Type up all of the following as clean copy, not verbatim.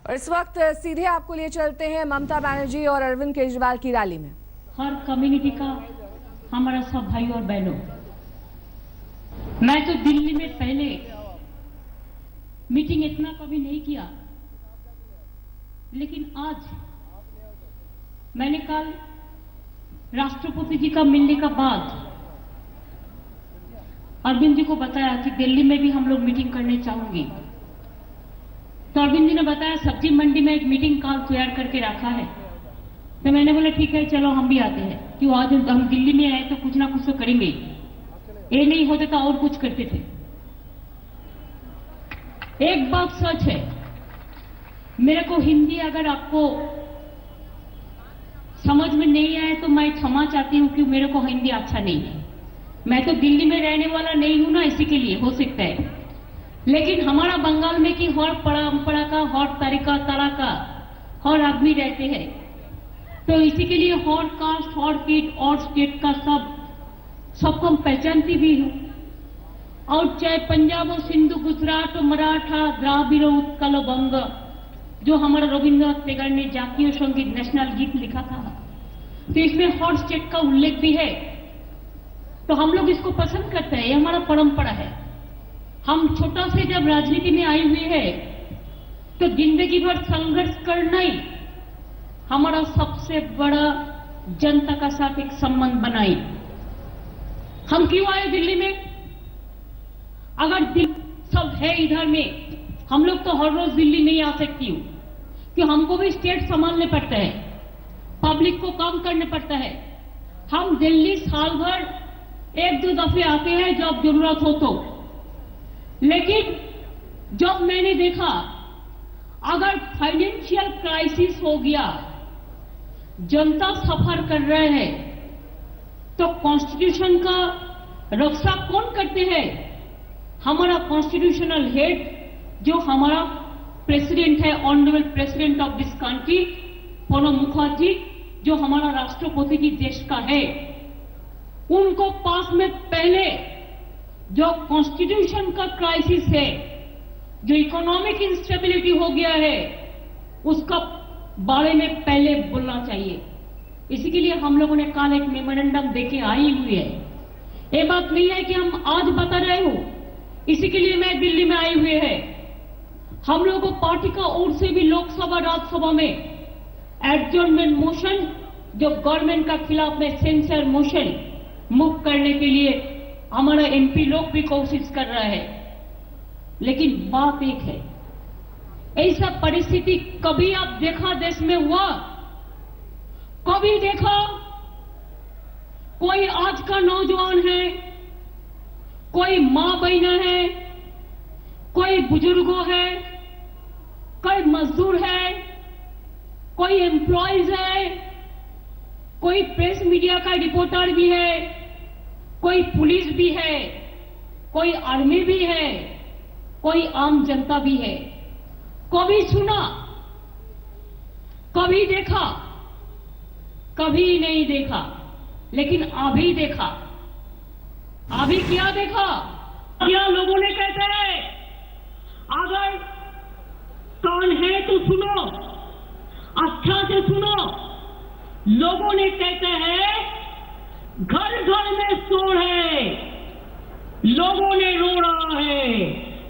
और इस वक्त सीधे आपको लिए चलते हैं ममता बनर्जी और अरविंद केजरीवाल की रैली में। हर कम्युनिटी का हमारा सब भाई और बहनों, मैं तो दिल्ली में पहले मीटिंग इतना कभी नहीं किया, लेकिन आज मैंने कल राष्ट्रपति जी का मिलने का बाद अरविंद जी को बताया कि दिल्ली में भी हम लोग मीटिंग करने चाहूंगी। तो अरविंद जी ने बताया सब्जी मंडी में एक मीटिंग कॉल तैयार करके रखा है। तो मैंने बोला ठीक है, चलो हम भी आते हैं। क्यों आज हम दिल्ली में आए तो कुछ ना कुछ तो करेंगे, ये नहीं होते तो और कुछ करते थे। एक बात सच है, मेरे को हिंदी अगर आपको समझ में नहीं आए तो मैं क्षमा चाहती हूं कि मेरे को हिंदी अच्छा नहीं है। मैं तो दिल्ली में रहने वाला नहीं हूं ना, इसी के लिए हो सकता है। लेकिन हमारा बंगाल में कि हर परंपरा का, हर तरीका तरह का हर आदमी रहते हैं, तो इसी के लिए हर कास्ट, हर किट और स्टेट का सबको हम पहचानती भी हूं। और चाहे पंजाब हो, सिंधु, गुजरात, मराठा, द्राविड़, उत्कल, बंग, जो हमारा रविंद्रनाथ टैगोर ने जातीय संगीत नेशनल गीत लिखा था, तो इसमें हर स्टेट का उल्लेख भी है। तो हम लोग इसको पसंद करते हैं, ये हमारा परंपरा है। हम छोटा से जब राजनीति में आए हुए हैं तो जिंदगी भर संघर्ष करना ही हमारा सबसे बड़ा जनता का साथ एक संबंध बनाई। हम क्यों आए दिल्ली में? अगर सब है इधर में, हम लोग तो हर रोज दिल्ली नहीं आ सकती हूं, क्योंकि हमको भी स्टेट संभालने पड़ता है, पब्लिक को काम करने पड़ता है। हम दिल्ली साल भर एक दो दफे आते हैं जब जरूरत हो तो। लेकिन जब मैंने देखा अगर फाइनेंशियल क्राइसिस हो गया, जनता सफर कर रहे हैं, तो कॉन्स्टिट्यूशन का रक्षा कौन करते हैं? हमारा कॉन्स्टिट्यूशनल हेड जो हमारा प्रेसिडेंट है, honourable president of this country Pranab Mukherjee, जो हमारा राष्ट्रपति जी देश का है, उनको पास में पहले जो कॉन्स्टिट्यूशन का क्राइसिस है, जो इकोनॉमिक इंस्टेबिलिटी हो गया है, उसका बारे में पहले बोलना चाहिए। इसी के लिए हम लोगों ने कल एक मेमोरेंडम देके आई हुई है। ये बात नहीं है कि हम आज बता रहे हो, इसी के लिए मैं दिल्ली में आई हुई है। हम लोगों को पार्टी का ओर से भी लोकसभा राज्यसभा में एडजर्नमेंट मोशन, जो गवर्नमेंट का खिलाफ में सेंसर मोशन मूव करने के लिए हमारा एमपी लोग भी कोशिश कर रहा है। लेकिन बात एक है, ऐसा परिस्थिति कभी आप देखा देश में हुआ? कभी देखा? कोई आज का नौजवान है, कोई मां बहना है, कोई बुजुर्गों है, कोई मजदूर है, कोई एम्प्लॉयज है, कोई प्रेस मीडिया का रिपोर्टर भी है, कोई पुलिस भी है, कोई आर्मी भी है, कोई आम जनता भी है। कभी सुना? कभी देखा? कभी नहीं देखा। लेकिन अभी देखा। अभी क्या देखा? क्या लोगों ने कहते हैं, अगर कान है तो सुनो, अच्छा से सुनो। लोगों ने कहते हैं घर घर में शोर है, लोगों ने रो रहा है,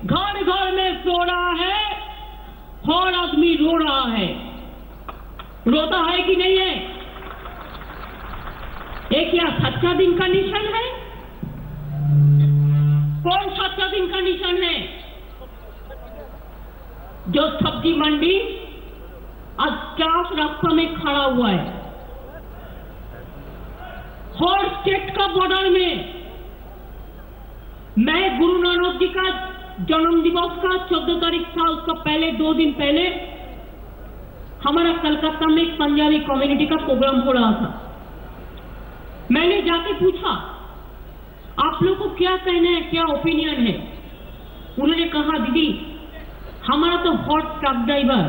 घर घर में सो रहा है, हर आदमी रो रहा है। रोता है कि नहीं है? ये क्या सच्चा दिन का निशान है? कौन सच्चा दिन का निशान है? जो सब्जी मंडी आज 4 रास्ता में खड़ा हुआ है। हर स्टेट का बॉर्डर में मैं गुरु नानक जी का जन्म दिवस का 14 तारीख था, उसका पहले 2 दिन पहले हमारा कलकत्ता में एक पंजाबी कम्युनिटी का प्रोग्राम हो रहा था। मैंने जाके पूछा, आप लोग को क्या कहना है, क्या ओपिनियन है? उन्होंने कहा, दीदी हमारा तो हॉट ट्रक ड्राइवर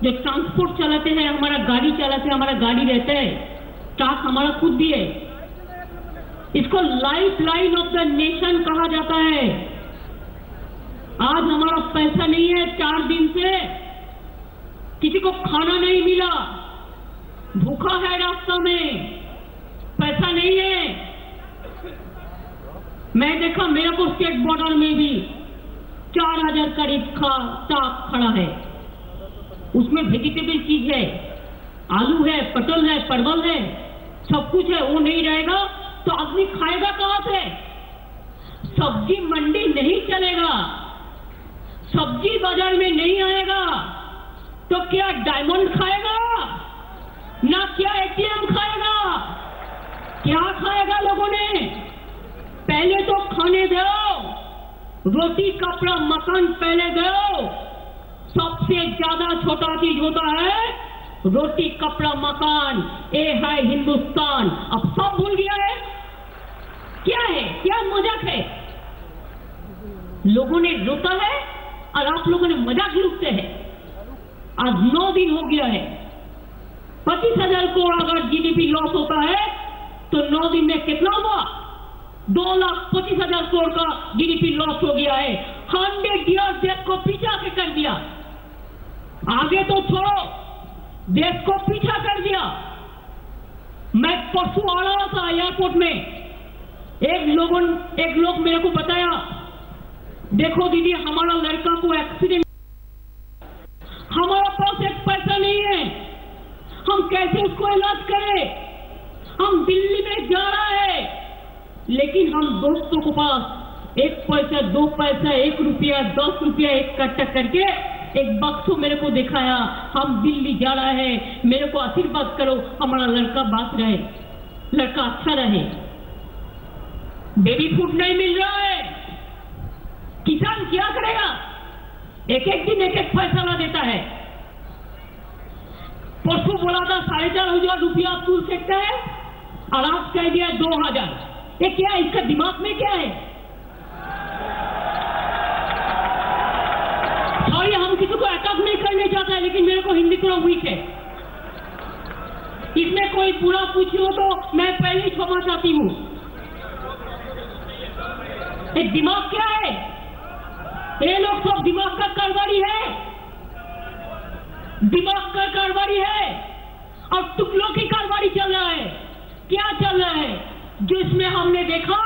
जो ट्रांसपोर्ट चलाते हैं, हमारा गाड़ी चलाते हैं, हमारा गाड़ी रहता है, ट्रक हमारा खुद भी है, इसको life line of the nation कहा जाता है। आज हमारा पैसा नहीं है, 4 दिन से किसी को खाना नहीं मिला, भूखा है रास्ता में, पैसा नहीं है। मैं देखा मेरे को स्टेट बॉर्डर में भी 4000 करीब का स्टाफ खड़ा है, उसमें वेजिटेबल चीज है, आलू है, पटल है, परवल है, सब कुछ है। वो नहीं रहेगा तो आदमी खाएगा कहां से? सब्जी मंडी नहीं चलेगा, सब्जी बाजार में नहीं आएगा तो क्या डायमंड खाएगा? ना क्या एटीएम खाएगा? क्या खाएगा लोगों ने? पहले तो खाने दो, रोटी कपड़ा मकान पहले दो। सबसे ज्यादा छोटा चीज होता है रोटी कपड़ा मकान। ये है हिंदुस्तान। अब सब भूल गया है। क्या है? क्या मजाक है? लोगों ने रोता है और आप लोगों ने मजाक लूटते हैं। आज 9 दिन हो गया है। 25,000 करोड़ अगर जीडीपी लॉस होता है तो 9 दिन में कितना हुआ? 2,25,000 करोड़ का जीडीपी लॉस हो गया है। 100 ईयर्स देश को पीछा के कर दिया। आगे तो छोड़ो, देश को पीछा कर दिया। मैं परसों आ रहा था एयरपोर्ट में, एक लोग मेरे को बताया, देखो दीदी हमारा लड़का को एक्सीडेंट, हमारा पास एक पैसा नहीं है, हम कैसे उसको इलाज करें? हम दिल्ली में जा रहे हैं लेकिन हम दोस्तों के पास 1 पैसा 2 पैसा 1 रुपया 10 रुपया इकट्ठा करके एक बक्सो मेरे को दिखाया, हम दिल्ली जा रहे हैं, मेरे को आशीर्वाद करो हमारा लड़का बात रहे, लड़का अच्छा रहे। बेबी फूड नहीं मिल रहा है, किसान क्या करेगा? एक दिन एक पैसा ला देता है। परसों बोला था 4,500 रुपया आप तुल सकते हैं और आज कह दिया 2,000। ये क्या? इसका दिमाग में क्या है? सॉरी, हम किसी को अटैक नहीं करने चाहते हैं लेकिन मेरे को हिंदी थोड़ा वीक है। इसमें कोई बुरा पूछो तो मैं पहले ही क्षमा चाहती हूं। ये दिमाग क्या है? ये लोग सब दिमाग का कारोबारी है, दिमाग का कारोबारी है और टुकड़ों की कारोबारी चल रहा है। क्या चल रहा है? जिसमें हमने देखा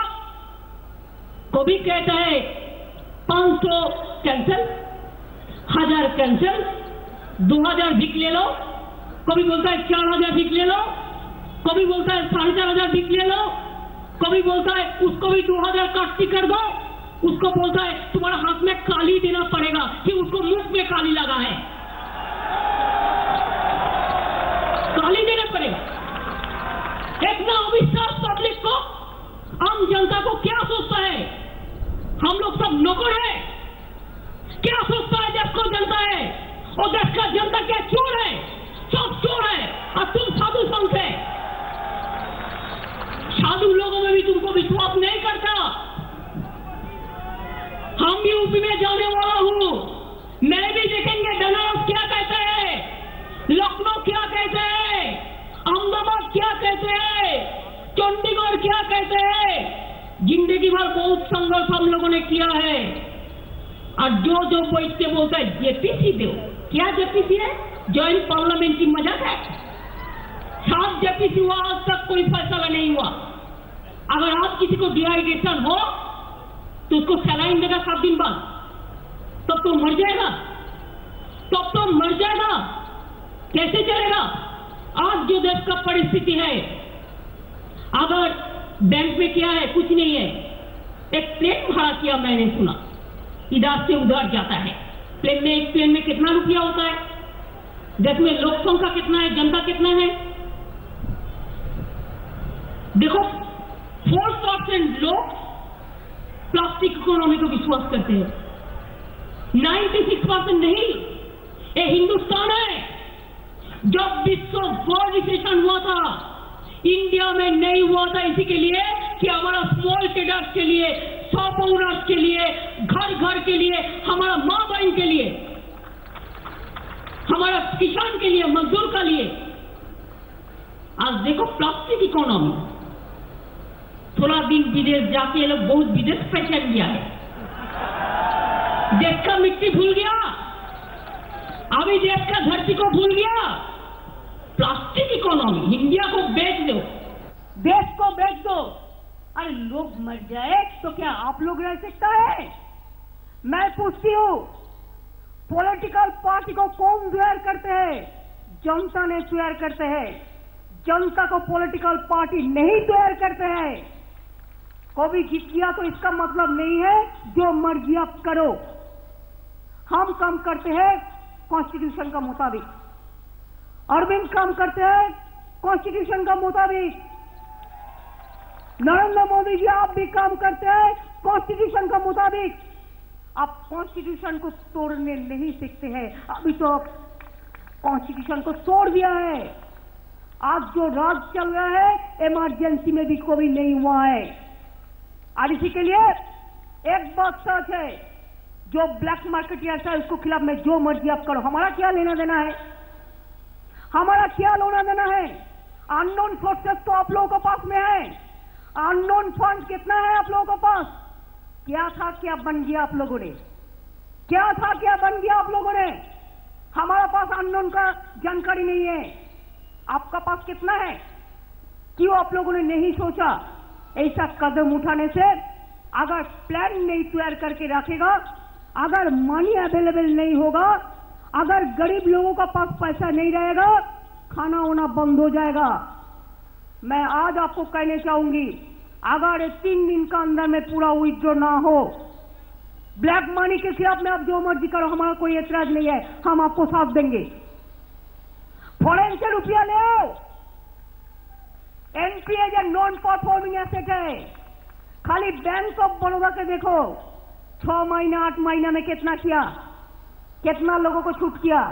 कभी कहता है 500 कैंसिल, 1000 कैंसिल, 2000 भीख ले लो, कभी बोलता है 4000 भीख ले लो, कभी बोलता है 4,500 भीख ले लो, कभी बोलता है उसको भी 2000 काटती कर दो, उसको बोलता है तुम्हारा हाथ में काली देना पड़ेगा कि उसको मुंह में काली लगा है, काली देना पड़ेगा। इतना अविश्वास पब्लिक को, आम जनता को क्या सोचता है? हम लोग सब नौकर है। क्या सोचता है देश को जनता है? और देश का जनता क्या चोर है? सब चोर है और तुम साधु संत है। साधु लोगों में भी तुमको विश्वास नहीं करता। हम भी यूपी में जाने वाला हूं, मैं भी देखेंगे बनारस क्या कहते हैं, लखनऊ क्या कहते हैं, अहमदाबाद क्या कहते हैं, चंडीगढ़ क्या कहते हैं। जिंदगी भर बहुत संघर्ष हम लोगों ने किया है और जो बैठ के बोलता है जेपीसी दो, क्या जेपीसी है? ज्वाइंट पार्लियामेंट की मजाक है। 7 जेपीसी हुआ, आज तक कोई फैसला नहीं हुआ। अगर आज किसी को डिहाइड्रेशन हो तो उसको सलाइन देगा 7 दिन बाद, तब तो मर जाएगा, तब तो मर जाएगा। कैसे चलेगा? आज जो देश का परिस्थिति है, अगर बैंक में क्या है? कुछ नहीं है। एक प्लेन भाड़ा किया मैंने सुना, इधर से उधर जाता है प्लेन में। एक प्लेन में कितना रुपया होता है? देश में लोक संख्या कितना है, जनता कितना है? देखो 4% लोग प्लास्टिक इकोनॉमी को विश्वास करते हैं, 96% नहीं। ये हिंदुस्तान है। जब विश्व वर्ल्ड रिसेशन हुआ था, इंडिया में नहीं हुआ था इसी के लिए कि हमारा स्मॉल ट्रेडर्स के लिए, शॉप ओनर्स के लिए, घर घर के लिए, हमारा माँ बहन के लिए, हमारा किसान के लिए, मजदूर के लिए। आज देखो प्लास्टिक इकोनॉमी, थोड़ा दिन विदेश जाके लोग बहुत विदेश पहचान लिया है, देश का मिट्टी भूल गया। अभी देश का धरती को भूल गया। प्लास्टिक इकोनॉमी, इंडिया को बेच दो, देश को बेच दो। अरे लोग मर जाए तो क्या आप लोग रह सकता है? मैं पूछती हूँ, पॉलिटिकल पार्टी को कौन तैयार करते हैं? जनता ने तैयार करते हैं। जनता को पॉलिटिकल पार्टी नहीं तैयार करते हैं। कभी जीत गया तो इसका मतलब नहीं है जो मर्जी आप करो। हम काम करते हैं कॉन्स्टिट्यूशन का मुताबिक, अरविंद काम करते हैं कॉन्स्टिट्यूशन का मुताबिक, नरेंद्र मोदी जी आप भी काम करते हैं कॉन्स्टिट्यूशन का मुताबिक। आप कॉन्स्टिट्यूशन को तोड़ने नहीं सीखते हैं। अभी तो कॉन्स्टिट्यूशन को तोड़ दिया है। आज जो राज चल रहा है इमरजेंसी में भी कोई नहीं हुआ है। और इसी के लिए एक बात सच है, जो ब्लैक मार्केट है उसको खिलाफ में जो मर्जी आप करो, हमारा क्या लेना देना है? हमारा क्या लेना देना है? अननोन सोर्सेस तो आप लोगों के पास में है। अननोन फंड कितना है आप लोगों के पास? क्या था क्या बन गया आप लोगों ने? क्या था क्या बन गया आप लोगों ने? हमारा पास अननोन का जानकारी नहीं है। आपका पास कितना है? क्यों आप लोगों ने नहीं सोचा? ऐसा कदम उठाने से अगर प्लान नहीं तैयार करके रखेगा, अगर मनी अवेलेबल नहीं होगा, अगर गरीब लोगों का पास पैसा नहीं रहेगा, खाना होना बंद हो जाएगा। मैं आज आपको कहने चाहूंगी, अगर 3 दिन का अंदर में पूरा विथड्रॉ ना हो, ब्लैक मनी के खिलाफ में आप जो मर्जी करो, हमारा कोई एतराज नहीं है, हम आपको साथ देंगे। फॉरेन से रुपया ले आओ। एनपीए या नॉन परफॉर्मिंग एसेट है। खाली बैंक ऑफ बड़ौदा के देखो, 6 महीना 8 महीना में कितना किया, कितना लोगों को छूट किया।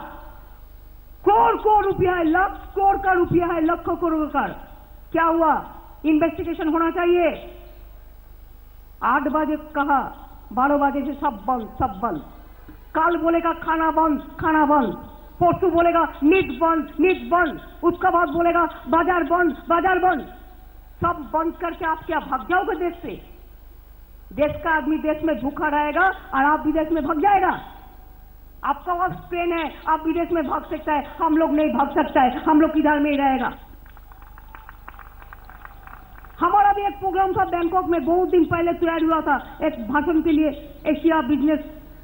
करोड़ रुपया है, लाख करोड़ का रुपया है, लाखों करोड़ का। क्या हुआ? इन्वेस्टिगेशन होना चाहिए। 8 बजे कहा, 12 बजे से सब बंद। कल बोलेगा खाना बंद, परसों बोलेगा नीट बंद, उसका बाद बोलेगा बाजार बंद। सब बंद करके आप क्या भाग जाओगे देश से? देश का आदमी देश में भूखा रहेगा और आप विदेश में भाग जाएगा। आपका पास ट्रेन है, आप विदेश में भाग सकता है, हम लोग नहीं भाग सकता है, हम लोग किधर में ही रहेगा। हमारा भी एक प्रोग्राम था बैंकॉक में, बहुत दिन पहले तैयार हुआ था एक भाषण के लिए। एशिया बिजनेस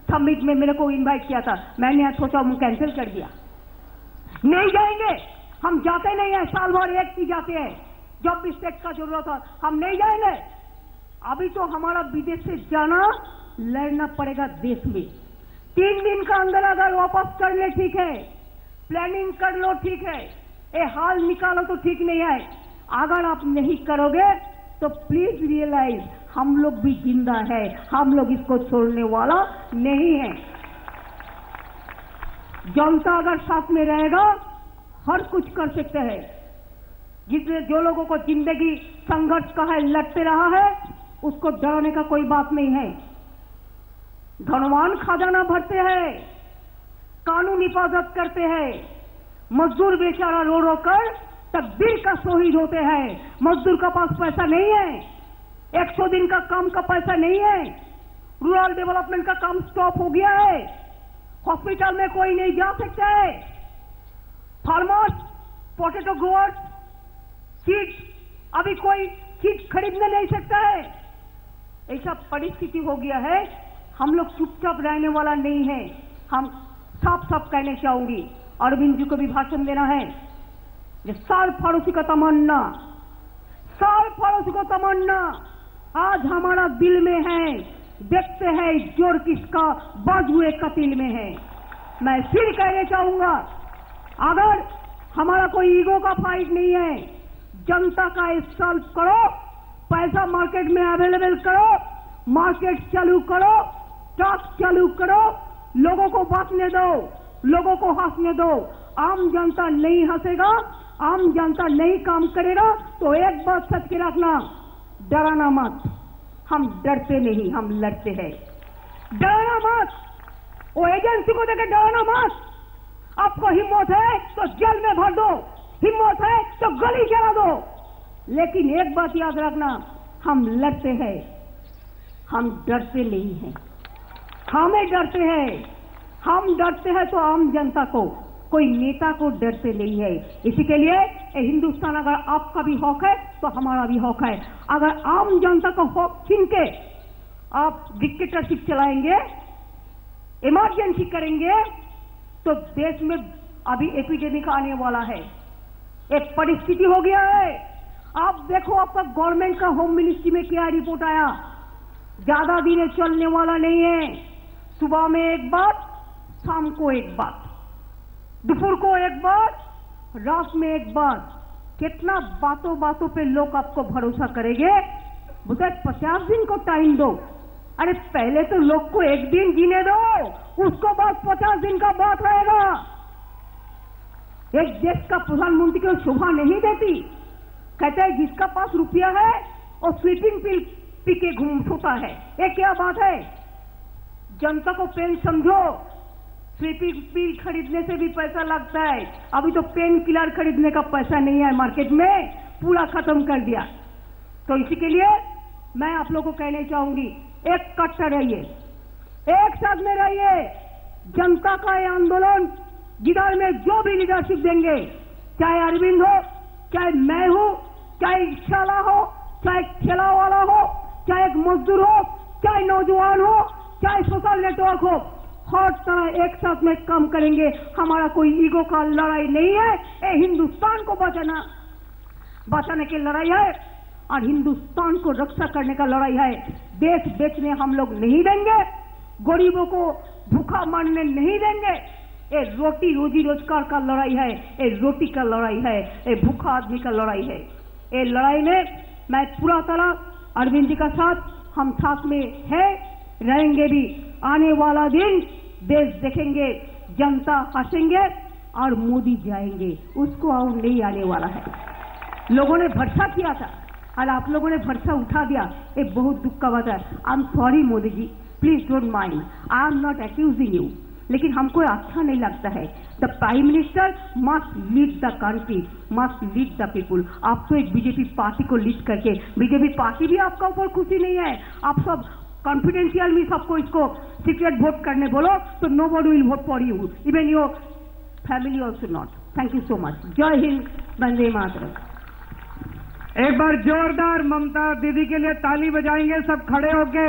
समिट में मेरे को इनवाइट किया था, मैंने सोचा मैं कैंसिल कर दिया। नहीं जाएंगे, हम जाते नहीं है, साल भर एक ही जाते हैं जब भी स्टेट का जरूरत हो, हम नहीं जाएंगे। अभी तो हमारा विदेश से जाना लड़ना पड़ेगा देश में। 3 दिन का अंदर अगर वापस कर ले ठीक है, प्लानिंग कर लो ठीक है, ये हाल निकालो तो ठीक नहीं है। अगर आप नहीं करोगे तो प्लीज रियलाइज हम लोग भी जिंदा है, हम लोग इसको छोड़ने वाला नहीं है। जनता अगर साथ में रहेगा हर कुछ कर सकते हैं। जिसने जो लोगों को जिंदगी संघर्ष का है, लड़ते रहा है, उसको डरने का कोई बात नहीं है। धनवान खजाना भरते हैं, कानून हिफाजत करते हैं, मजदूर बेचारा रो कर तकदीर का शहीद होते हैं। मजदूर का पास पैसा नहीं है, 100 दिन का काम का पैसा नहीं है, रूरल डेवलपमेंट का काम स्टॉप हो गया है, हॉस्पिटल में कोई नहीं जा सकता है, फार्मर्स, पोटैटो ग्रोअर्स, सीड्स, अभी कोई चीज खरीदने नहीं सकता है। ऐसा परिस्थिति हो गया है। हम लोग चुपचाप रहने वाला नहीं है। हम साफ कहने चाहूंगी, अरविंद जी को भी भाषण देना है। साल फारूसी का तमन्ना आज हमारा दिल में है। देखते हैं जोर किसका बाजुए कतिल में है। मैं फिर कहने चाहूंगा, अगर हमारा कोई ईगो का फाइट नहीं है, जनता का सॉल्व करो, पैसा मार्केट में अवेलेबल करो, मार्केट चालू करो, टैक्स चालू करो, लोगों को बांटने दो, लोगों को हंसने दो। आम जनता नहीं हंसेगा, आम जनता नहीं काम करेगा तो एक बात सच के रखना, डराना मत। हम डरते नहीं, हम लड़ते हैं। डराना मत, वो एजेंसी को देकर डराना मत। आपको हिम्मत है तो जेल में भर दो, हिम्मत है तो गली जला दो, लेकिन एक बात याद रखना, हम लड़ते हैं, हम डरते नहीं हैं। हमें डरते हैं, हम डरते हैं तो आम जनता को, कोई नेता को डरते नहीं है। इसी के लिए हिंदुस्तान, अगर आपका भी हक है तो हमारा भी हक है। अगर आम जनता का हक छीन के आप डिक्टेटरशिप चलाएंगे, इमरजेंसी करेंगे, तो देश में अभी एपिडेमिक आने वाला है। एक परिस्थिति हो गया है। आप देखो आपका गवर्नमेंट का होम मिनिस्ट्री में क्या रिपोर्ट आया। ज्यादा दिन चलने वाला नहीं है। सुबह में एक बात, शाम को एक बात, दोपहर को एक बात, रात में एक बात। कितना बातों बातों पे लोग आपको भरोसा करेंगे? बोलते 50 दिन को टाइम दो। अरे पहले तो लोग को एक दिन जीने दो, उसको बाद 50 दिन का बात रहेगा। एक देश का प्रधानमंत्री को शोभा नहीं देती। कहते हैं जिसका पास रुपया है और स्लीपिंग पिल पी के घूम सोता है। ये क्या बात है? जनता को पेन समझो। स्लीपिंग पिल खरीदने से भी पैसा लगता है। अभी तो पेन किलर खरीदने का पैसा नहीं है मार्केट में, पूरा खत्म कर दिया। तो इसी के लिए मैं आप लोगों को कहना चाहूंगी, एक कट्टर रहिए, एक साथ में रहिए। जनता का ये आंदोलन जिधर में जो भी लीडरशिप देंगे, चाहे अरविंद हो, चाहे मैं हूं, चाहे रिक्शाला हो, चाहे ठेला वाला हो, चाहे एक मजदूर हो, चाहे नौजवान हो, चाहे सोशल नेटवर्क हो, हर तरह एक साथ में काम करेंगे। हमारा कोई ईगो का लड़ाई नहीं है। ये हिंदुस्तान को बचाने की लड़ाई है और हिंदुस्तान को रक्षा करने का लड़ाई है। देश बेचने हम लोग नहीं देंगे, गरीबों को भूखा मरने नहीं देंगे। ये रोटी रोजी रोजगार का लड़ाई है, ये रोटी का लड़ाई है, ये भूखा आदमी का लड़ाई है। ये लड़ाई में मैं पूरा तरह अरविंद जी का साथ, हम साथ में है, रहेंगे भी। आने वाला दिन देश देखेंगे, जनता हंसेंगे और मोदी जाएंगे, उसको और नहीं आने वाला है। लोगों ने भरोसा किया था और आप लोगों ने भरोसा उठा दिया, ये बहुत दुख का बात है। I am sorry Modi ji, please don't mind, I am not accusing you, लेकिन हमको अच्छा नहीं लगता है। The prime minister must lead the country, must lead the people. आप तो एक बीजेपी पार्टी को लीड करके, बीजेपी पार्टी भी आपका ऊपर खुशी नहीं है। आप सब कॉन्फिडेंशियल में सबको इसको सीक्रेट वोट करने बोलो तो nobody will vote for you, even your family also not. Thank you so much. जय हिंद, वंदे मातरम। एक बार जोरदार ममता दीदी के लिए ताली बजाएंगे सब खड़े होके।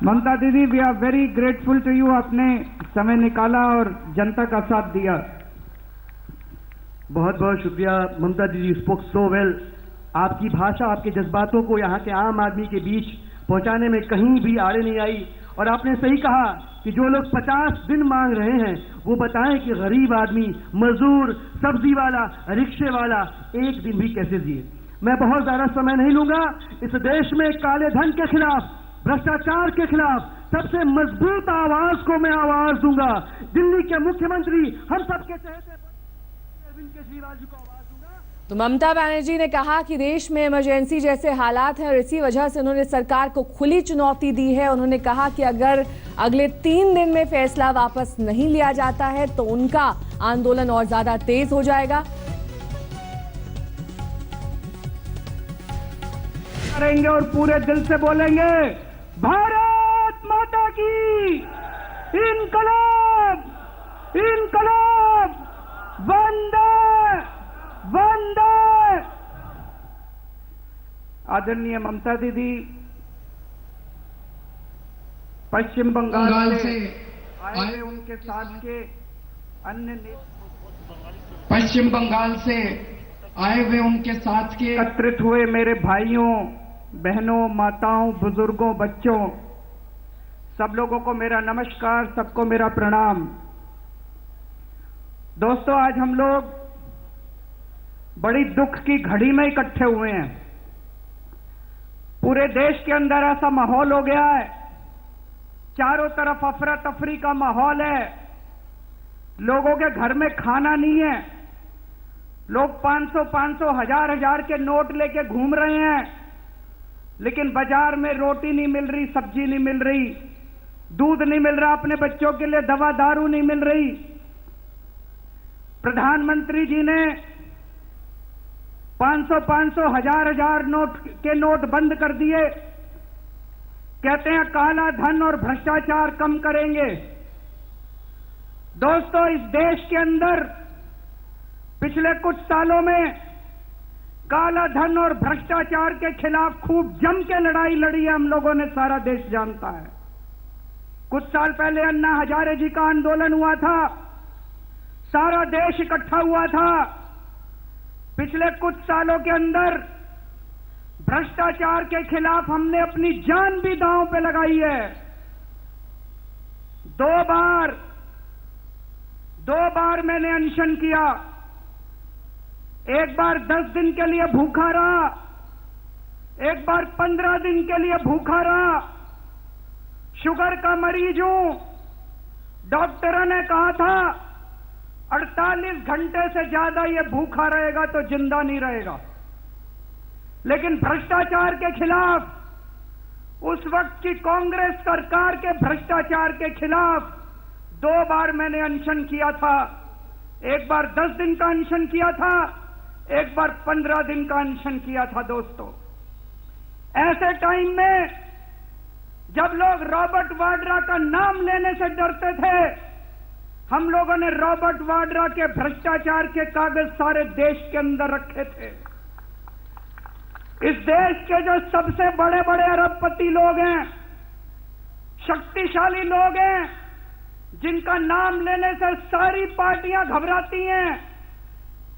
ममता दीदी, we are very grateful to you, आपने समय निकाला और जनता का साथ दिया। बहुत बहुत शुक्रिया ममता दीदी, स्पोक सो वेल। आपकी भाषा, आपके जज्बातों को यहाँ के आम आदमी के बीच पहुँचाने में कहीं भी आड़े नहीं आई। और आपने सही कहा कि जो लोग 50 दिन मांग रहे हैं वो बताएं कि गरीब आदमी, मजदूर, सब्जी वाला, रिक्शे वाला एक दिन भी कैसे जिए। मैं बहुत ज्यादा समय नहीं लूंगा। इस देश में काले धन के खिलाफ, भ्रष्टाचार के खिलाफ सबसे मजबूत आवाज को मैं आवाज दूंगा। दिल्ली के मुख्यमंत्री, हम सबके चहेते अरविंद केजरीवाल जी को आवाज दूंगा। तो ममता बनर्जी ने कहा कि देश में इमरजेंसी जैसे हालात हैं और इसी वजह से उन्होंने सरकार को खुली चुनौती दी है। उन्होंने कहा कि अगर अगले 3 दिन में फैसला वापस नहीं लिया जाता है तो उनका आंदोलन और ज्यादा तेज हो जाएगा। करेंगे और पूरे दिल से बोलेंगे, भारत माता की इनकलाब, इनकलाब, वंदे वंदे। आदरणीय ममता दीदी, पश्चिम बंगाल से आए हुए उनके साथ के अन्य पश्चिम बंगाल से आए हुए उनके साथ के एकत्रित हुए मेरे भाइयों, बहनों, माताओं, बुजुर्गों, बच्चों, सब लोगों को मेरा नमस्कार, सबको मेरा प्रणाम। दोस्तों, आज हम लोग बड़ी दुख की घड़ी में इकट्ठे हुए हैं। पूरे देश के अंदर ऐसा माहौल हो गया है, चारों तरफ अफरा तफरी का माहौल है। लोगों के घर में खाना नहीं है, लोग 500-500, हजार के नोट लेके घूम रहे हैं, लेकिन बाजार में रोटी नहीं मिल रही, सब्जी नहीं मिल रही, दूध नहीं मिल रहा, अपने बच्चों के लिए दवा दारू नहीं मिल रही। प्रधानमंत्री जी ने 500-500, हजार नोट के नोट बंद कर दिए। कहते हैं काला धन और भ्रष्टाचार कम करेंगे। दोस्तों, इस देश के अंदर पिछले कुछ सालों में काला धन और भ्रष्टाचार के खिलाफ खूब जम के लड़ाई लड़ी है हम लोगों ने, सारा देश जानता है। कुछ साल पहले अन्ना हजारे जी का आंदोलन हुआ था, सारा देश इकट्ठा हुआ था। पिछले कुछ सालों के अंदर भ्रष्टाचार के खिलाफ हमने अपनी जान भी दांव पे लगाई है। दो बार मैंने अनशन किया। एक बार 10 दिन के लिए भूखा रहा, एक बार 15 दिन के लिए भूखा रहा। शुगर का मरीज हूं। डॉक्टरों ने कहा था 48 घंटे से ज्यादा ये भूखा रहेगा तो जिंदा नहीं रहेगा। लेकिन भ्रष्टाचार के खिलाफ, उस वक्त की कांग्रेस सरकार के भ्रष्टाचार के खिलाफ 2 बार मैंने अनशन किया था। एक बार 10 दिन का अनशन किया था, एक बार 15 दिन का अनशन किया था। दोस्तों, ऐसे टाइम में जब लोग रॉबर्ट वाड्रा का नाम लेने से डरते थे, हम लोगों ने रॉबर्ट वाड्रा के भ्रष्टाचार के कागज सारे देश के अंदर रखे थे। इस देश के जो सबसे बड़े बड़े अरबपति लोग हैं, शक्तिशाली लोग हैं, जिनका नाम लेने से सारी पार्टियां घबराती हैं,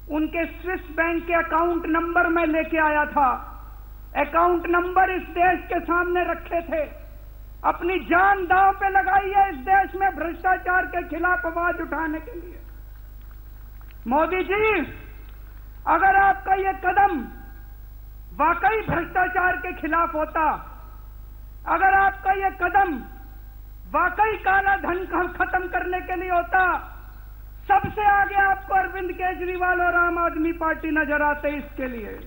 उनके स्विस बैंक के अकाउंट नंबर मैं लेके आया था। अकाउंट नंबर इस देश के सामने रखे थे। अपनी जान दांव पे लगाई है इस देश में भ्रष्टाचार के खिलाफ आवाज उठाने के लिए। मोदी जी, अगर आपका यह कदम वाकई भ्रष्टाचार के खिलाफ होता, अगर आपका यह कदम वाकई काला धन खत्म करने के लिए होता, सबसे आगे आपको अरविंद केजरीवाल और आम आदमी पार्टी नजर आते। इसके लिए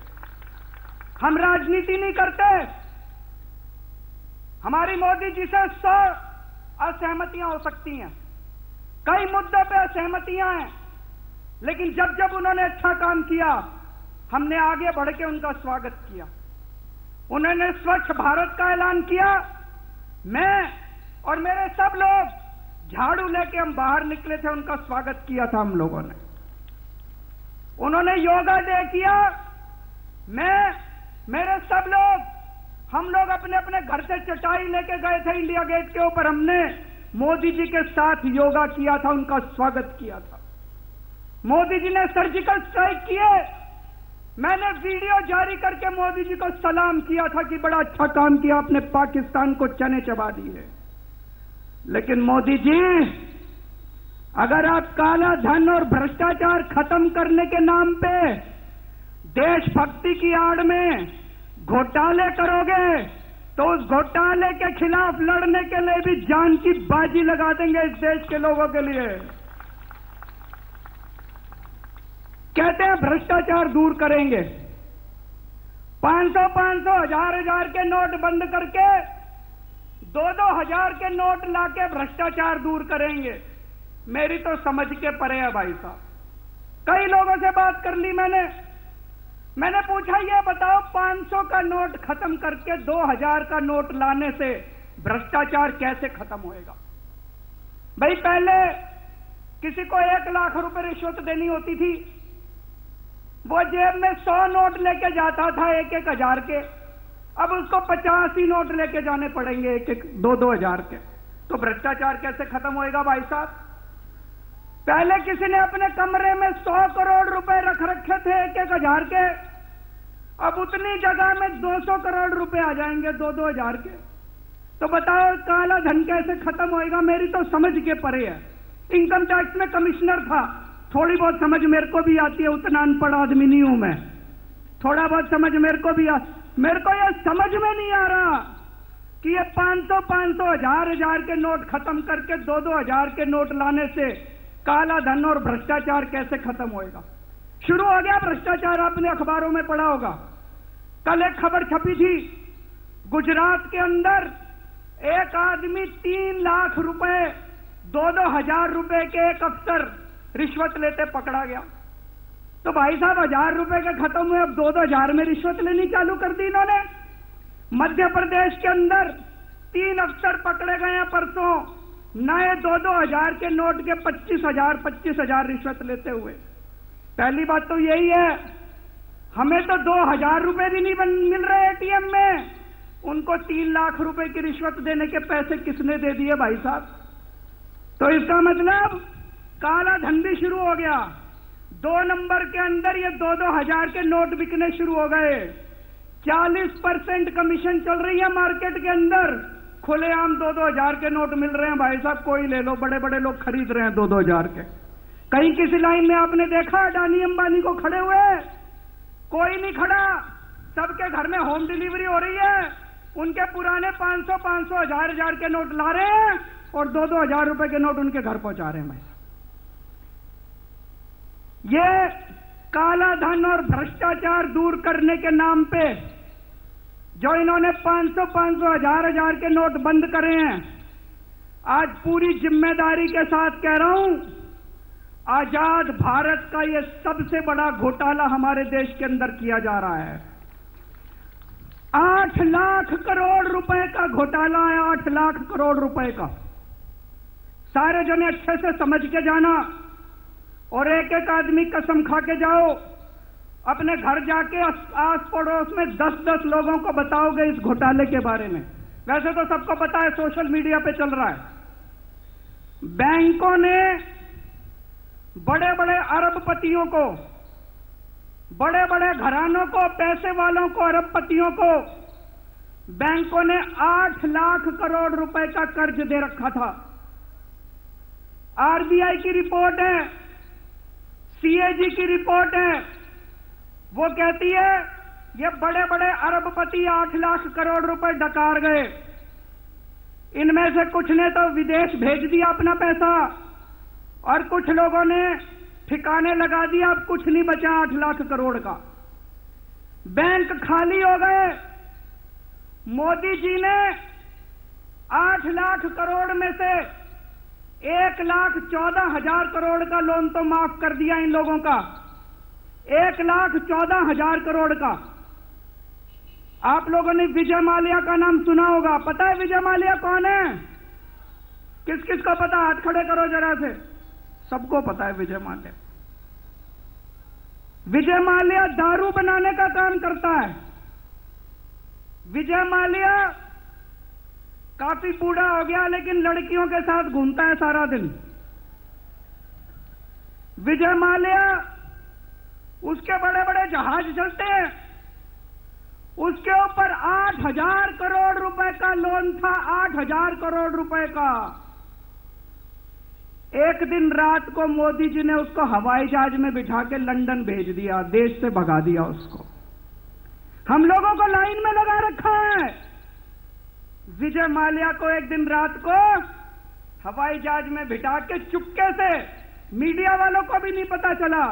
हम राजनीति नहीं करते। हमारी मोदी जी से 100 असहमतियां हो सकती हैं, कई मुद्दों पे असहमतियां हैं, लेकिन जब जब उन्होंने अच्छा काम किया, हमने आगे बढ़ के उनका स्वागत किया। उन्होंने स्वच्छ भारत का ऐलान किया, मैं और मेरे सब लोग झाड़ू लेके हम बाहर निकले थे, उनका स्वागत किया था हम लोगों ने। उन्होंने योगा डे किया, मेरे सब लोग, हम लोग अपने अपने घर से चटाई लेके गए थे इंडिया गेट के ऊपर, हमने मोदी जी के साथ योगा किया था, उनका स्वागत किया था। मोदी जी ने सर्जिकल स्ट्राइक किए, मैंने वीडियो जारी करके मोदी जी को सलाम किया था कि बड़ा अच्छा काम किया, आपने पाकिस्तान को चने चबा दी है। लेकिन मोदी जी, अगर आप काला धन और भ्रष्टाचार खत्म करने के नाम पे देशभक्ति की आड़ में घोटाले करोगे, तो उस घोटाले के खिलाफ लड़ने के लिए भी जान की बाजी लगा देंगे इस देश के लोगों के लिए। कहते हैं भ्रष्टाचार दूर करेंगे, 500 हजार के नोट बंद करके 2 हजार के नोट लाके भ्रष्टाचार दूर करेंगे। मेरी तो समझ के परे है भाई साहब। कई लोगों से बात कर ली मैंने पूछा, ये बताओ 500 का नोट खत्म करके 2000 का नोट लाने से भ्रष्टाचार कैसे खत्म होएगा? भाई, पहले किसी को 1 लाख रुपए रिश्वत देनी होती थी, वो जेब में 100 नोट लेके जाता था 1-1 हजार के, अब उसको 50 ही नोट लेके जाने पड़ेंगे 1-1, 2-2 हजार के। तो भ्रष्टाचार कैसे खत्म होएगा भाई साहब? पहले किसी ने अपने कमरे में 100 करोड़ रुपए रख रखे थे 1-1 हजार के, अब उतनी जगह में 200 करोड़ रुपए आ जाएंगे 2-2 हजार के। तो बताओ काला धन कैसे खत्म होएगा? मेरी तो समझ के परे है। इनकम टैक्स में कमिश्नर था, थोड़ी बहुत समझ मेरे को भी आती है, उतना अनपढ़ आदमी नहीं हूं मैं, थोड़ा बहुत समझ मेरे को भी मेरे को यह समझ में नहीं आ रहा कि ये 500 हजार के नोट खत्म करके 2-2 हजार के नोट लाने से काला धन और भ्रष्टाचार कैसे खत्म होएगा? शुरू हो गया भ्रष्टाचार, आपने अखबारों में पढ़ा होगा। कल एक खबर छपी थी, गुजरात के अंदर एक आदमी 3 लाख रुपए 2-2 हजार रुपए के एक अफसर रिश्वत लेते पकड़ा गया। तो भाई साहब, 1000 रुपए के खत्म हुए, अब 2-2 हजार में रिश्वत लेनी चालू कर दी इन्होंने। मध्य प्रदेश के अंदर 3 अफसर पकड़े गए हैं परसों, नए 2-2 हजार के नोट के 25,000 रिश्वत लेते हुए। पहली बात तो यही है, हमें तो 2,000 रुपए भी नहीं मिल रहे एटीएम में, उनको 3 लाख रुपए की रिश्वत देने के पैसे किसने दे दिए भाई साहब? तो इसका मतलब काला धन भी शुरू हो गया। 2 नंबर के अंदर ये 2-2 हजार के नोट बिकने शुरू हो गए। 40% कमीशन चल रही है मार्केट के अंदर। खुलेआम 2-2 हजार के नोट मिल रहे हैं भाई साहब, कोई ले लो, बड़े बड़े लोग खरीद रहे हैं 2-2 हजार के। कहीं किसी लाइन में आपने देखा अडानी अंबानी को खड़े हुए? कोई नहीं खड़ा, सबके घर में होम डिलीवरी हो रही है। उनके पुराने 500, 1000 के नोट ला रहे हैं और 2-2 हजार रुपए के नोट उनके घर पहुंचा रहे हैं भाई। ये काला धन और भ्रष्टाचार दूर करने के नाम पे जो इन्होंने 500, 1000 के नोट बंद करे हैं, आज पूरी जिम्मेदारी के साथ कह रहा हूं, आजाद भारत का ये सबसे बड़ा घोटाला हमारे देश के अंदर किया जा रहा है। 8 लाख करोड़ रुपए का घोटाला है, 8 लाख करोड़ रुपए का। सारे जने अच्छे से समझ के जाना और एक एक आदमी कसम खा के जाओ, अपने घर जाके आस पड़ोस में 10-10 लोगों को बताओगे इस घोटाले के बारे में। वैसे तो सबको पता है, सोशल मीडिया पे चल रहा है। बैंकों ने बड़े बड़े अरबपतियों को, बड़े बड़े घरानों को, पैसे वालों को, अरबपतियों को बैंकों ने 8 लाख करोड़ रुपए का कर्ज दे रखा था। आरबीआई की रिपोर्ट है, सीएजी की रिपोर्ट है, वो कहती है ये बड़े बड़े अरबपति 8 लाख करोड़ रुपए डकार गए। इनमें से कुछ ने तो विदेश भेज दिया अपना पैसा और कुछ लोगों ने ठिकाने लगा दिया, अब कुछ नहीं बचा 8 लाख करोड़ का। बैंक खाली हो गए। मोदी जी ने 8 लाख करोड़ में से 1,14,000 करोड़ का लोन तो माफ कर दिया इन लोगों का, 1,14,000 करोड़ का। आप लोगों ने विजय माल्या का नाम सुना होगा, पता है विजय माल्या कौन है? किस किस को पता? हाथ खड़े करो जरा से। सबको पता है विजय माल्या। विजय माल्या दारू बनाने का काम करता है। विजय माल्या काफी बूढ़ा हो गया लेकिन लड़कियों के साथ घूमता है सारा दिन। विजय माल्या, उसके बड़े बड़े जहाज चलते हैं, उसके ऊपर 8,000 करोड़ रुपए का लोन था, 8,000 करोड़ रुपए का। एक दिन रात को मोदी जी ने उसको हवाई जहाज में बिठा के लंदन भेज दिया, देश से भगा दिया उसको। हम लोगों को लाइन में लगा रखा है। विजय माल्या को एक दिन रात को हवाई जहाज में बिठा के चुपके से, मीडिया वालों को भी नहीं पता चला,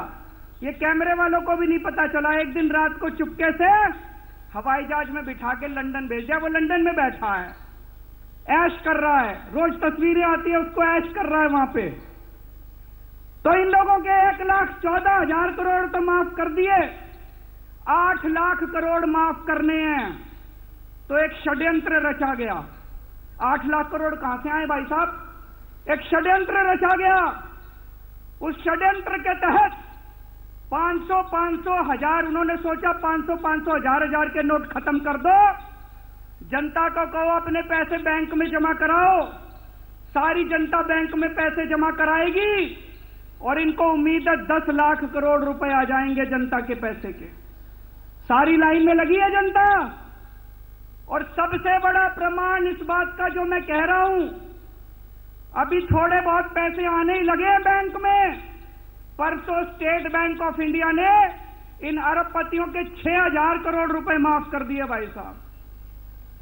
ये कैमरे वालों को भी नहीं पता चला, एक दिन रात को चुपके से हवाई जहाज में बिठा के लंदन भेज दिया। वो लंदन में बैठा है, ऐश कर रहा है, रोज तस्वीरें आती है, उसको ऐश कर रहा है वहां पे। तो इन लोगों के 1,14,000 करोड़ तो माफ कर दिए, 8 लाख करोड़ माफ करने हैं। तो एक षड्यंत्र रचा गया। 8 लाख करोड़ कहां से आए भाई साहब? एक षड्यंत्र रचा गया। उस षड्यंत्र के तहत 500, 1000 उन्होंने सोचा 500, 1000 के नोट खत्म कर दो, जनता को कहो अपने पैसे बैंक में जमा कराओ। सारी जनता बैंक में पैसे जमा कराएगी और इनको उम्मीद है 10 लाख करोड़ रुपए आ जाएंगे जनता के पैसे के। सारी लाइन में लगी है जनता। और सबसे बड़ा प्रमाण इस बात का जो मैं कह रहा हूं, अभी थोड़े बहुत पैसे आने ही लगे हैं बैंक में। परसों स्टेट बैंक ऑफ इंडिया ने इन अरबपतियों के 6,000 करोड़ रुपए माफ कर दिए भाई साहब।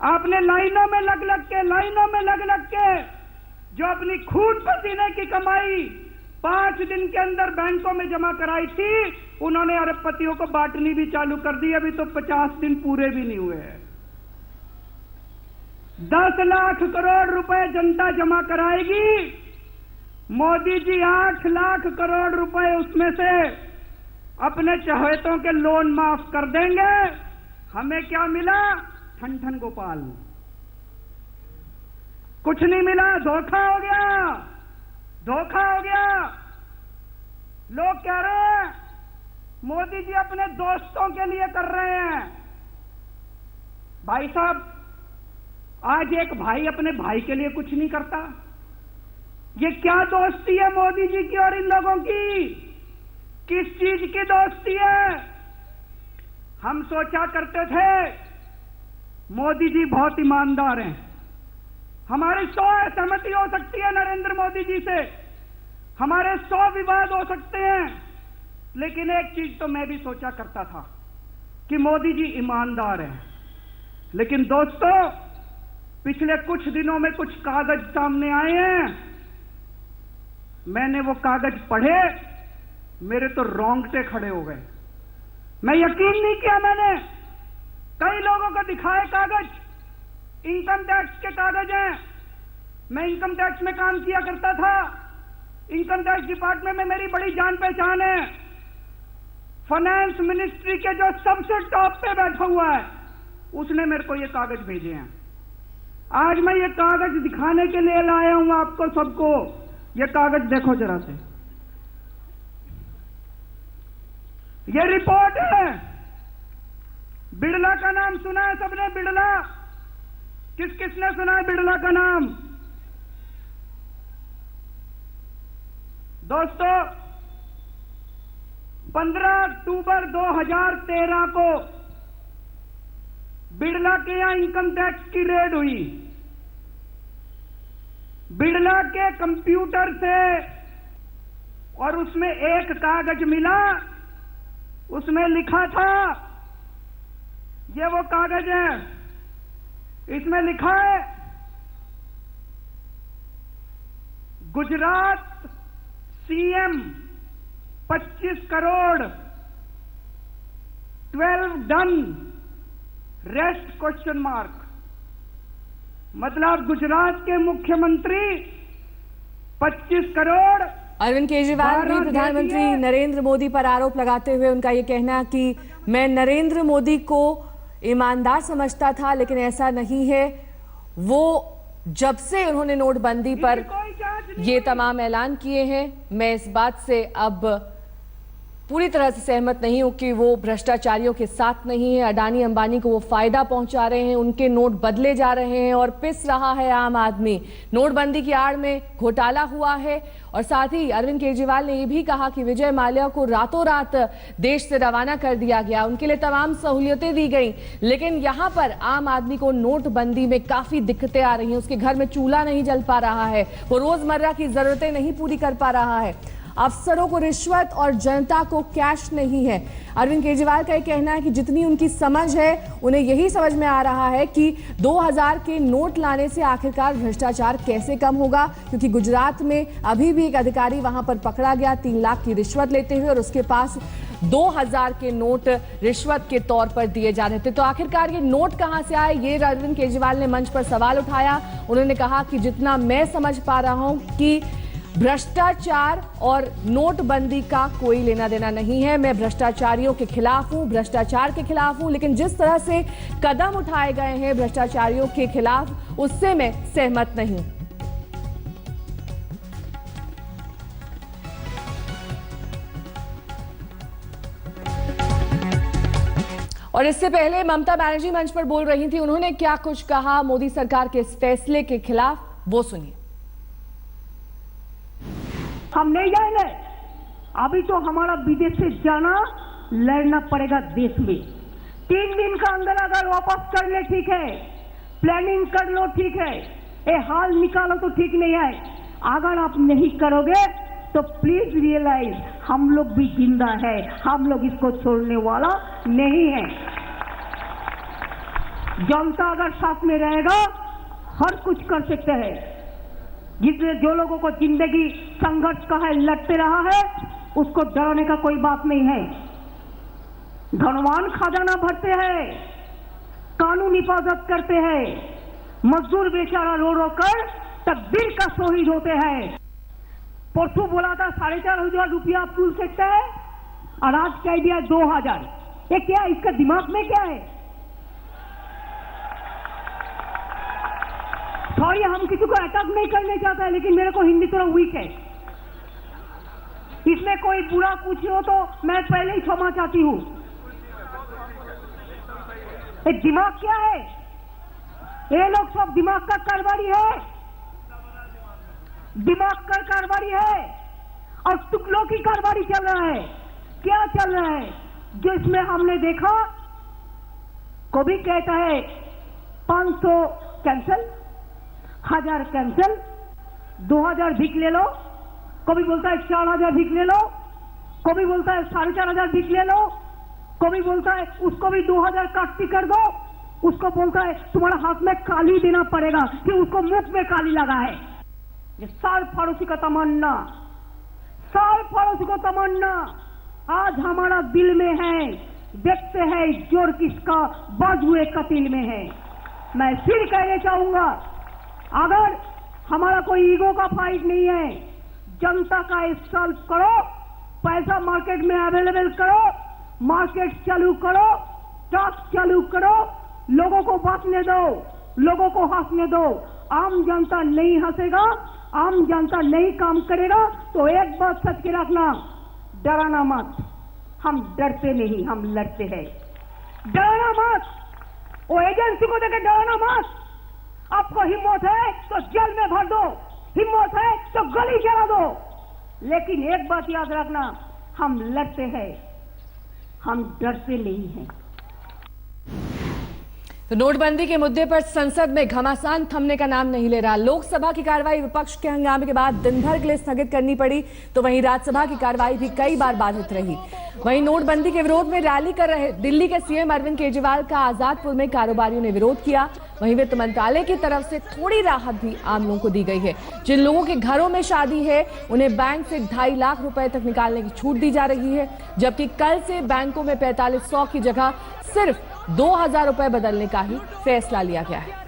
आपने लाइनों में लग लग के जो अपनी खून पसीने की कमाई 5 दिन के अंदर बैंकों में जमा कराई थी, उन्होंने अरबपतियों को बांटनी भी चालू कर दी। अभी तो 50 दिन पूरे भी नहीं हुए हैं। 10 लाख करोड़ रुपए जनता जमा कराएगी, मोदी जी 8 लाख करोड़ रुपए उसमें से अपने चहेतों के लोन माफ कर देंगे। हमें क्या मिला? ठन ठन गोपाल। कुछ नहीं मिला, धोखा हो गया, धोखा हो गया। लोग कह रहे हैं मोदी जी अपने दोस्तों के लिए कर रहे हैं। भाई साहब, आज एक भाई अपने भाई के लिए कुछ नहीं करता। ये क्या दोस्ती है मोदी जी की और इन लोगों की? किस चीज की दोस्ती है? हम सोचा करते थे मोदी जी बहुत ईमानदार हैं, हमारी 100 असहमति हो सकती है नरेंद्र मोदी जी से, हमारे 100 विवाद हो सकते हैं, लेकिन एक चीज तो मैं भी सोचा करता था कि मोदी जी ईमानदार हैं। लेकिन दोस्तों, पिछले कुछ दिनों में कुछ कागज सामने आए हैं, मैंने वो कागज पढ़े, मेरे तो रोंगटे खड़े हो गए। मैं यकीन नहीं किया। मैंने कई लोगों को दिखाए कागज, इनकम टैक्स के कागज हैं। मैं इनकम टैक्स में काम किया करता था, इनकम टैक्स डिपार्टमेंट में मेरी बड़ी जान पहचान है। फाइनेंस मिनिस्ट्री के जो सबसे टॉप पे बैठा हुआ है, उसने मेरे को ये कागज भेजे हैं। आज मैं ये कागज दिखाने के लिए लाया हूं आपको सबको। ये कागज देखो जरा से, ये रिपोर्ट है। बिड़ला का नाम सुना है सबने? बिड़ला, किस किसने सुना है बिड़ला का नाम? दोस्तों, 15 अक्टूबर 2013 को बिड़ला के यहां इनकम टैक्स की रेड हुई। बिड़ला के कंप्यूटर से, और उसमें एक कागज मिला, उसमें लिखा था, ये वो कागज है, इसमें लिखा है Gujarat CM 25 crore 12 done rest question mark. मतलब गुजरात के मुख्यमंत्री 25 करोड़। अरविंद केजरीवाल भी प्रधानमंत्री नरेंद्र मोदी पर आरोप लगाते हुए उनका ये कहना कि मैं नरेंद्र मोदी को ईमानदार समझता था, लेकिन ऐसा नहीं है। वो जब से उन्होंने नोटबंदी पर ये तमाम ऐलान किए हैं, मैं इस बात से अब पूरी तरह से सहमत नहीं हूं कि वो भ्रष्टाचारियों के साथ नहीं है। अडानी अंबानी को वो फायदा पहुंचा रहे हैं, उनके नोट बदले जा रहे हैं और पिस रहा है आम आदमी। नोटबंदी की आड़ में घोटाला हुआ है। और साथ ही अरविंद केजरीवाल ने यह भी कहा कि विजय माल्या को रातों रात देश से रवाना कर दिया गया, उनके लिए तमाम सहूलियतें दी गई, लेकिन यहां पर आम आदमी को नोटबंदी में काफी दिक्कतें आ रही हैं। उसके घर में चूल्हा नहीं जल पा रहा है, वो रोजमर्रा की जरूरतें नहीं पूरी कर पा रहा है, अफसरों को रिश्वत और जनता को कैश नहीं है। अरविंद केजरीवाल का यह कहना है कि जितनी उनकी समझ है, उन्हें यही समझ में आ रहा है कि 2000 के नोट लाने से आखिरकार भ्रष्टाचार कैसे कम होगा, क्योंकि गुजरात में अभी भी एक अधिकारी वहां पर पकड़ा गया 3 लाख की रिश्वत लेते हुए, और उसके पास 2000 के नोट रिश्वत के तौर पर दिए जा रहे थे। तो आखिरकार ये नोट कहां से आए, ये अरविंद केजरीवाल ने मंच पर सवाल उठाया। उन्होंने कहा कि जितना मैं समझ पा रहा हूं कि भ्रष्टाचार और नोटबंदी का कोई लेना देना नहीं है। मैं भ्रष्टाचारियों के खिलाफ हूं, भ्रष्टाचार के खिलाफ हूं, लेकिन जिस तरह से कदम उठाए गए हैं भ्रष्टाचारियों के खिलाफ, उससे मैं सहमत नहीं। और इससे पहले ममता बनर्जी मंच पर बोल रही थी, उन्होंने क्या कुछ कहा मोदी सरकार के इस फैसले के खिलाफ, वो सुनिए। हम नहीं जाएंगे। अभी तो हमारा विदेश से जाना लड़ना पड़ेगा देश में। 3 दिन का अंदर अगर वापस कर ले ठीक है, प्लानिंग कर लो ठीक है, ये हाल निकालो तो ठीक नहीं है। अगर आप नहीं करोगे तो प्लीज रियलाइज हम लोग भी जिंदा है, हम लोग इसको छोड़ने वाला नहीं है। जनता अगर साथ में रहेगा हर कुछ कर सकते हैं। जिसने जो लोगों को जिंदगी संघर्ष का है, लड़ते रहा है, उसको डराने का कोई बात नहीं है। धनवान खजाना भरते हैं, कानून हिफाजत करते हैं, मजदूर बेचारा रो रो कर तकदीर का शहीद होते हैं। परसों बोला था 4500 रुपया आप तुल सकते हैं, और आज कह दिया 2000। ये क्या, इसका दिमाग में क्या है? सॉरी, हम किसी को अटैक नहीं करने चाहते हैं, लेकिन मेरे को हिंदी थोड़ा वीक है। इसमें कोई बुरा कुछ हो तो मैं पहले ही क्षमा चाहती हूँ। दिमाग क्या है? ये लोग सब दिमाग का कारोबारी है, दिमाग का कारोबारी है, और टुकड़ों की कारोबारी चल रहा है। क्या चल रहा है? जिसमें हमने देखा, कभी कहता है 500 कैंसिल, 1000 कैंसिल, 2000 भीख ले लो, कभी बोलता है 4000 भीख ले लो, कभी बोलता है 4500 भीख ले लो, कभी बोलता है उसको भी 2000 काटती कर दो, उसको बोलता है तुम्हारा हाथ में काली देना पड़ेगा कि उसको मुख में काली लगा है। ये साल पड़ोसी का तमन्ना, साल पड़ोसी को तमन्ना आज हमारा दिल में है। देखते हैं जोर किसका बाजुए कतिल में है। मैं फिर कहना चाहूंगा, अगर हमारा कोई ईगो का फाइट नहीं है, जनता का सॉल्व करो, पैसा मार्केट में अवेलेबल करो, मार्केट चालू करो, टैक्स चालू करो, लोगों को बांटने दो, लोगों को हंसने दो। आम जनता नहीं हंसेगा, आम जनता नहीं काम करेगा तो एक बात सच के रखना, डराना मत। हम डरते नहीं, हम लड़ते हैं। डराना मत, वो एजेंसी को देकर डराना मत। आपको हिम्मत है तो जेल में भर दो, हिम्मत है तो गली जला दो, लेकिन एक बात याद रखना, हम लड़ते हैं, हम डरते नहीं हैं। तो नोटबंदी के मुद्दे पर संसद में घमासान थमने का नाम नहीं ले रहा। लोकसभा की कार्रवाई विपक्ष के हंगामे के बाद दिन भर के लिए स्थगित करनी पड़ी, तो वहीं राज्यसभा की कार्रवाई भी कई बार बाधित रही। वहीं नोटबंदी के विरोध में रैली कर रहे दिल्ली के सीएम अरविंद केजरीवाल का आजादपुर में कारोबारियों ने विरोध किया। वहीं वित्त मंत्रालय की तरफ से थोड़ी राहत भी आम लोगों को दी गई है। जिन लोगों के घरों में शादी है उन्हें बैंक से 2.5 लाख रुपए तक निकालने की छूट दी जा रही है, जबकि कल से बैंकों में 4500 की जगह सिर्फ 2000 रुपए बदलने का ही फैसला लिया गया है।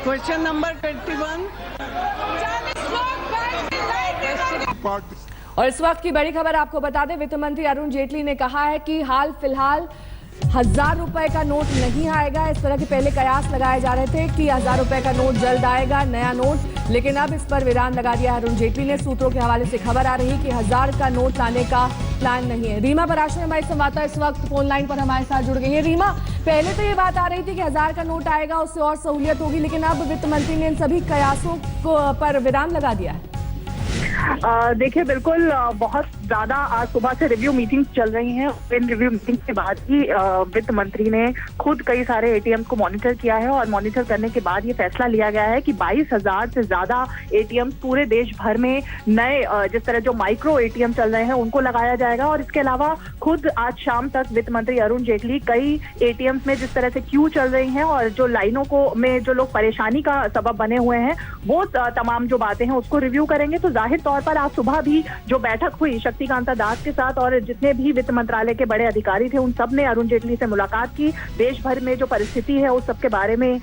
Question number 21। और इस वक्त की बड़ी खबर आपको बता दें, वित्त मंत्री अरुण जेटली ने कहा है कि हाल फिलहाल 1000 रुपए का नोट नहीं आएगा। इस तरह के पहले कयास लगाए जा रहे थे कि 1000 रुपए का नोट जल्द आएगा, नया नोट, लेकिन अब इस पर विराम लगा दिया अरुण जेटली ने। सूत्रों के हवाले से खबर आ रही है कि 1000 का नोट लाने का प्लान नहीं है। रीमा पराशर हमारी संवाददाता इस वक्त फोन लाइन पर हमारे साथ जुड़ गई है। रीमा, पहले तो ये बात आ रही थी कि 1000 का नोट आएगा, उससे और सहूलियत होगी, लेकिन अब वित्त मंत्री ने इन सभी कयासों पर विराम लगा दिया है। देखिए, बिल्कुल बहुत ज्यादा आज सुबह से रिव्यू मीटिंग चल रही हैं। इन रिव्यू मीटिंग के बाद ही वित्त मंत्री ने खुद कई सारे एटीएम को मॉनिटर किया है, और मॉनिटर करने के बाद ये फैसला लिया गया है कि 22,000 से ज्यादा एटीएम पूरे देश भर में नए जिस तरह जो माइक्रो एटीएम चल रहे हैं उनको लगाया जाएगा। और इसके अलावा खुद आज शाम तक वित्त मंत्री अरुण जेटली कई एटीएम में जिस तरह से क्यू चल रही हैं और जो लाइनों को में जो लोग परेशानी का सबब बने हुए हैं, वो तमाम जो बातें हैं उसको रिव्यू करेंगे। तो जाहिर तौर पर आज सुबह भी जो बैठक हुई शक्तिकांता दास के साथ और जितने भी वित्त मंत्रालय के बड़े अधिकारी थे, उन सब ने अरुण जेटली से मुलाकात की। देश भर में जो परिस्थिति है उस सब के बारे में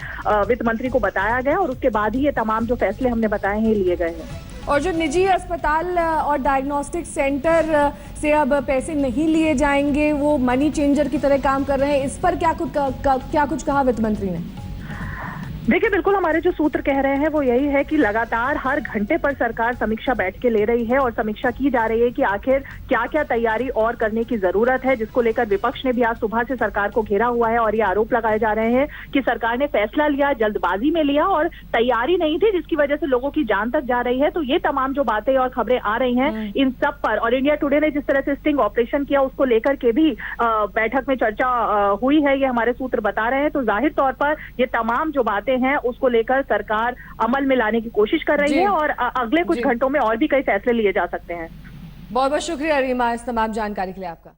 वित्त मंत्री को बताया गया, और उसके बाद ही ये तमाम जो फैसले हमने बताए हैं लिए गए हैं। और जो निजी अस्पताल और डायग्नोस्टिक सेंटर से अब पैसे नहीं लिए जाएंगे, वो मनी चेंजर की तरह काम कर रहे हैं, इस पर क्या कुछ कहा वित्त मंत्री ने? देखिए, बिल्कुल हमारे जो सूत्र कह रहे हैं वो यही है कि लगातार हर घंटे पर सरकार समीक्षा बैठ के ले रही है, और समीक्षा की जा रही है कि आखिर क्या क्या तैयारी और करने की जरूरत है, जिसको लेकर विपक्ष ने भी आज सुबह से सरकार को घेरा हुआ है। और ये आरोप लगाए जा रहे हैं कि सरकार ने फैसला लिया, जल्दबाजी में लिया और तैयारी नहीं थी, जिसकी वजह से लोगों की जान तक जा रही है। तो ये तमाम जो बातें और खबरें आ रही हैं इन सब पर, और इंडिया टुडे ने जिस तरह से स्टिंग ऑपरेशन किया उसको लेकर के भी बैठक में चर्चा हुई है, ये हमारे सूत्र बता रहे हैं। तो जाहिर तौर पर ये तमाम जो बातें हैं उसको लेकर सरकार अमल में लाने की कोशिश कर रही है, और अगले कुछ घंटों में और भी कई फैसले लिए जा सकते हैं। बहुत बहुत शुक्रिया रीमा इस तमाम जानकारी के लिए आपका।